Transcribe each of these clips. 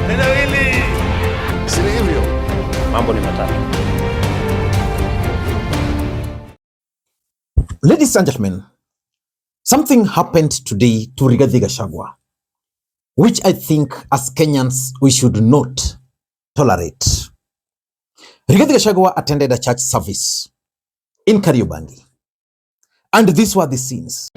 Neno hili si hivyo. Mambo ni matatu. Ladies and gentlemen, something happened today to Rigathi Gachagua, which I think as Kenyans we should not tolerate. Rigathi Gachagua attended a church service in Kariobangi, and these were the scenes.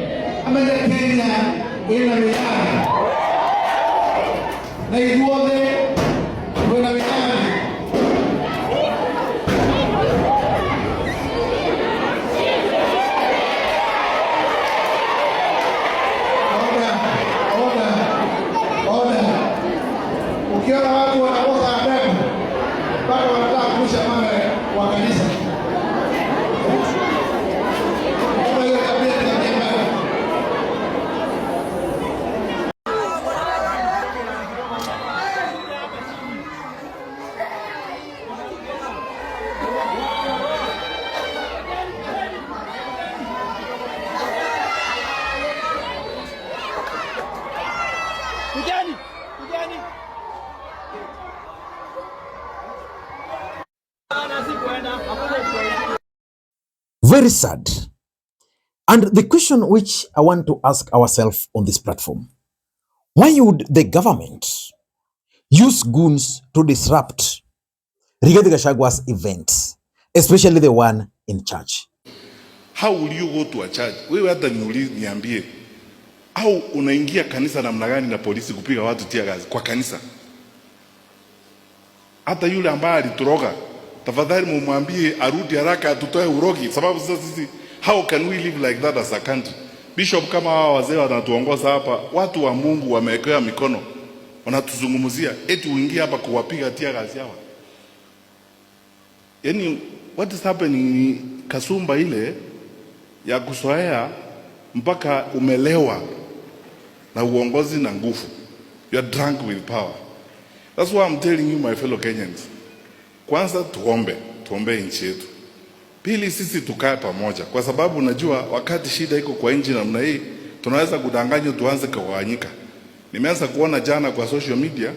Very sad. And the question which I want to ask ourselves on this platform, why would the government use goons to disrupt Rigathi Gachagua's events, especially the one in church? How will you go to a church? Wewe hata niambie, au unaingia kanisa namna gani na polisi kupiga watu tia gazi kwa kanisa? Hata yule ambaye alitoroka, tafadhali mumwambie arudi haraka atutoe urogi, sababu sisi, how can we live like that as a country? Bishop kama hawa wazee wanatuongoza hapa, watu wa Mungu wamewekea mikono, wanatuzungumzia eti uingie hapa kuwapiga tia gazi hawa. Yani what is happening kasumba ile ya kusoea mpaka umelewa na uongozi na nguvu. You are drunk with power. That's why I'm telling you my fellow Kenyans. Kwanza tuombe nchi yetu. Pili sisi tukae pamoja, kwa sababu unajua wakati shida iko kwa nchi namna hii tunaweza kudanganywa tuanze kugawanyika. Nimeanza kuona jana kwa social media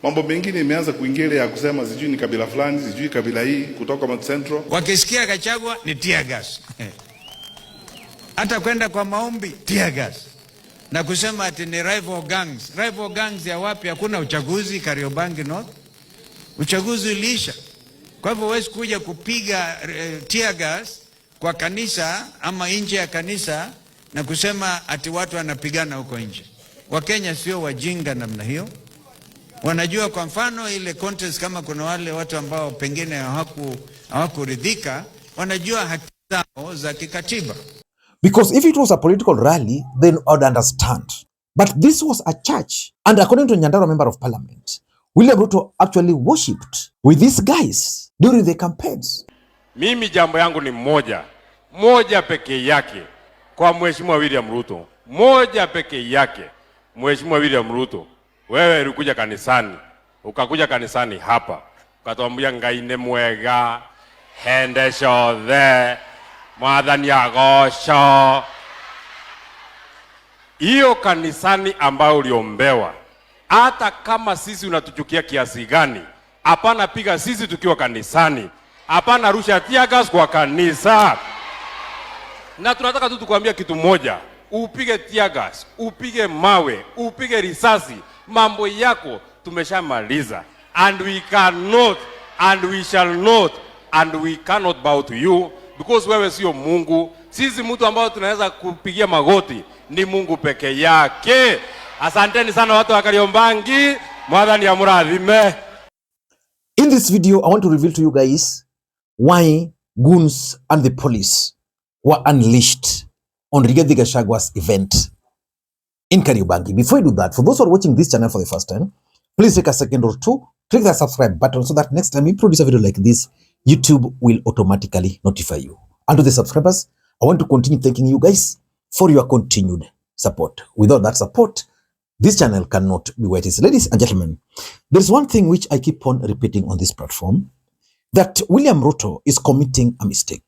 mambo mengine imeanza kuingia ya kusema sijui ni kabila fulani, sijui kabila hii kutoka Mount Central. Wakisikia Gachagua ni tear gas. Hata kwenda kwa maombi tear gas. Na kusema ati ni rival gangs. Rival gangs ya wapi? Hakuna uchaguzi Kariobangi North. Uchaguzi uliisha. Kwa hivyo huwezi kuja kupiga tear gas kwa kanisa ama nje ya kanisa na kusema ati watu wanapigana huko nje. Wakenya sio wajinga namna hiyo. Wanajua kwa mfano ile contest, kama kuna wale watu ambao pengine hawakuridhika, wanajua haki zao za kikatiba. Because if it was a political rally, then I would understand. But this was a church. And according to Nyandarua Member of Parliament, William Ruto actually worshipped with these guys during the campaigns. Mimi jambo yangu ni moja pekee yake kwa Mheshimiwa William Ruto. Moja pekee yake. Mheshimiwa William Ruto, wewe ulikuja kanisani, ukakuja kanisani hapa, ukatuambia ngaine mwega, hende shothe, mwathani agosho. Hiyo kanisani ambayo uliombewa, hata kama sisi unatuchukia kiasi gani, hapana piga sisi tukiwa kanisani, hapana rusha tear gas kwa kanisa. Na tunataka tu tukwambia kitu moja, upige tear gas, upige mawe, upige risasi, mambo yako tumeshamaliza. And we cannot, and we shall not, and we cannot bow to you, because wewe sio Mungu. Sisi mtu ambao tunaweza kupigia magoti ni Mungu peke yake. Asanteni sana watu wa Kariobangi, mwadhani ya murathime. In this video, I want to reveal to you guys why goons and the police were unleashed on Rigathi Gachagua's event in Kariobangi. Before I do that, for those who are watching this channel for the first time, please take a second or two, click that subscribe button so that next time we produce a video like this, YouTube will automatically notify you. And to the subscribers, I want to continue thanking you guys for your continued support. Without that support, this channel cannot be where it is. Ladies and gentlemen, there's one thing which I keep on repeating on this platform, that William Ruto is committing a mistake.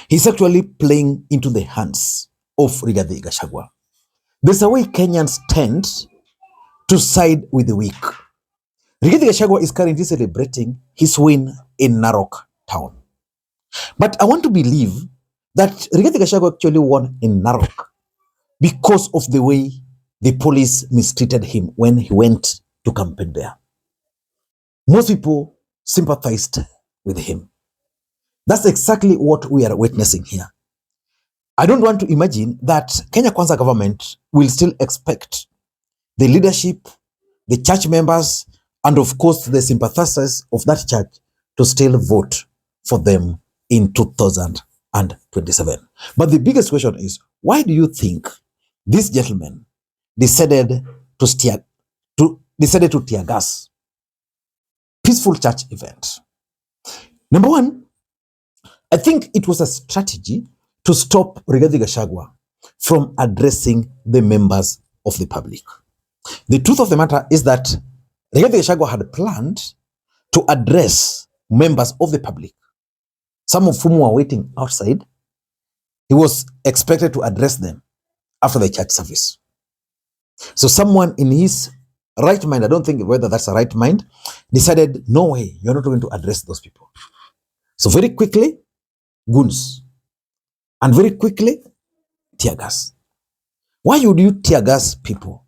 He's actually playing into the hands of Rigathi Gachagua. There's a way Kenyans tend to side with the weak. Rigathi Gachagua is currently celebrating his win in Narok town. But I want to believe that Rigathi Gachagua actually won in Narok because of the way the police mistreated him when he went to campaign there. Most people sympathized with him. That's exactly what we are witnessing here. I don't want to imagine that Kenya Kwanza government will still expect the leadership, the church members, and of course the sympathizers of that church to still vote for them in 2027. But the biggest question is, why do you think this gentleman decided to tear gas peaceful church event? Number one, I think it was a strategy to stop Rigathi Gachagua from addressing the members of the public. The truth of the matter is that Rigathi Gachagua had planned to address members of the public, some of whom were waiting outside. He was expected to address them after the church service. So someone in his right mind, I don't think whether that's a right mind, decided, no way, you're not going to address those people. So very quickly, goons. And very quickly, tear gas. Why would you tear gas people?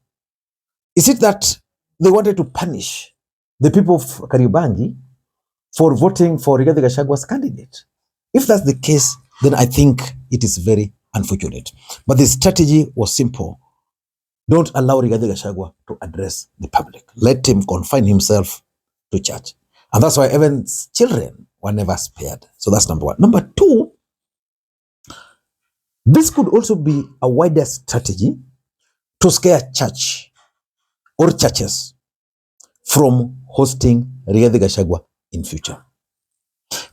Is it that they wanted to punish the people of Kariobangi for voting for Rigathi Gachagua's candidate? If that's the case, then I think it is very unfortunate. But the strategy was simple. Don't allow Rigathi Gachagua to address the public. Let him confine himself to church. And that's why even children were never spared. So that's number one. Number two, this could also be a wider strategy to scare church or churches from hosting Rigathi Gachagua in future.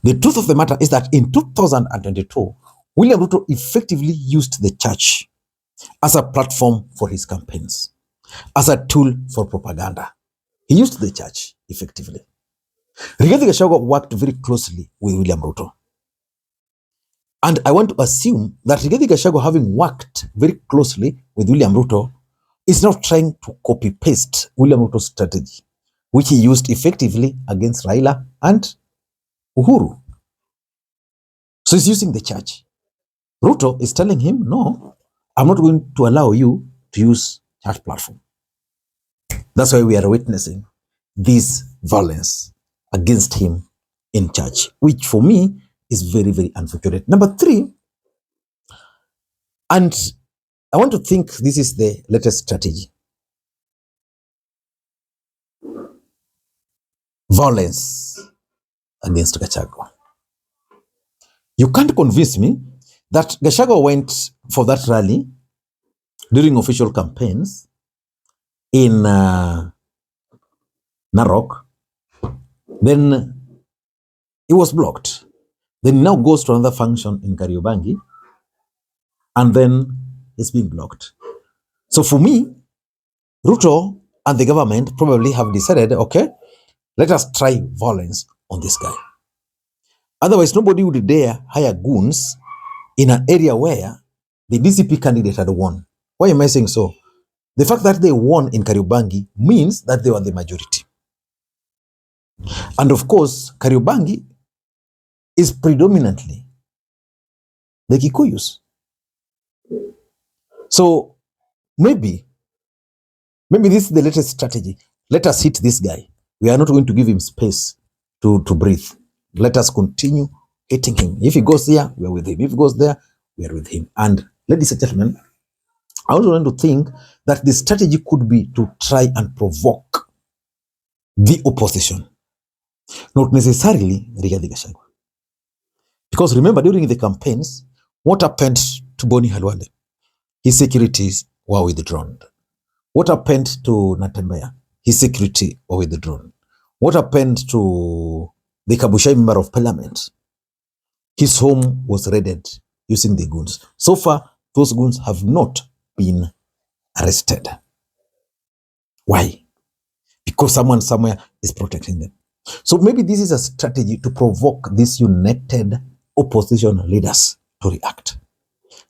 The truth of the matter is that in 2022, William Ruto effectively used the church as a platform for his campaigns, as a tool for propaganda. He used the church effectively. Rigathi Gachagua worked very closely with William Ruto. And I want to assume that Rigathi Gachagua, having worked very closely with William Ruto, is now trying to copy-paste William Ruto's strategy, which he used effectively against Raila and Uhuru. So he's using the church. Ruto is telling him, no, I'm not going to allow you to use church platform. That's why we are witnessing this violence against him in church, which for me is very, very unfortunate. Number three, and I want to think this is the latest strategy. Violence against Gachagua. You can't convince me that Gachagua went for that rally during official campaigns in Narok. Then it was blocked. Then he now goes to another function in Kariobangi, and then it's being blocked. So for me, Ruto and the government probably have decided, okay, let us try violence on this guy. Otherwise, nobody would dare hire goons in an area where the DCP candidate had won. Why am I saying so? The fact that they won in Kariobangi means that they were the majority. And of course, Kariobangi is predominantly the Kikuyus. So maybe this is the latest strategy. Let us hit this guy. We are not going to give him space to breathe. Let us continue hitting him. If he goes here, we are with him. If he goes there, we are with him. And ladies and gentlemen, I also want to think that the strategy could be to try and provoke the opposition, not necessarily Rigathi Gachagua. Because remember, during the campaigns, what happened to Boni Halwale? His securities were withdrawn. What happened to Natembeya? His security were withdrawn. What happened to the Kabushai member of parliament? His home was raided using the goons. So far, those goons have not been arrested. Why? Because someone somewhere is protecting them. So maybe this is a strategy to provoke these united opposition leaders to react.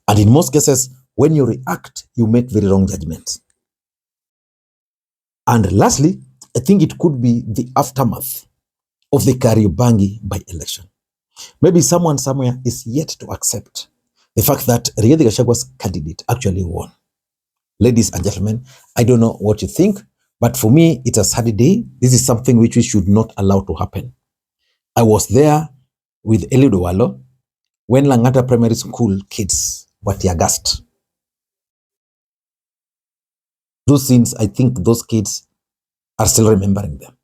And in most cases, when you react, you make very wrong judgments. And lastly, I think it could be the aftermath of the Kariobangi by-election. Maybe someone somewhere is yet to accept the fact that Rigathi Gachagua's candidate actually won. Ladies and gentlemen, I don't know what you think, but for me, it's a sad day. This is something which we should not allow to happen. I was there with Eliud Owalo when Langata Primary School kids were tear gassed. Those scenes, I think those kids are still remembering them.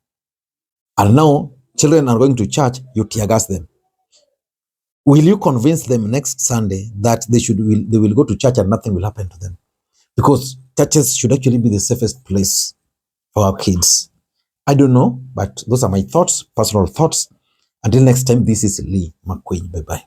And now, children are going to church, you tear gas them. Will you convince them next Sunday that they will go to church and nothing will happen to them? Because churches should actually be the safest place for our kids. I don't know, but those are my thoughts, personal thoughts. Until next time, this is Lee Makwiny. Bye-bye.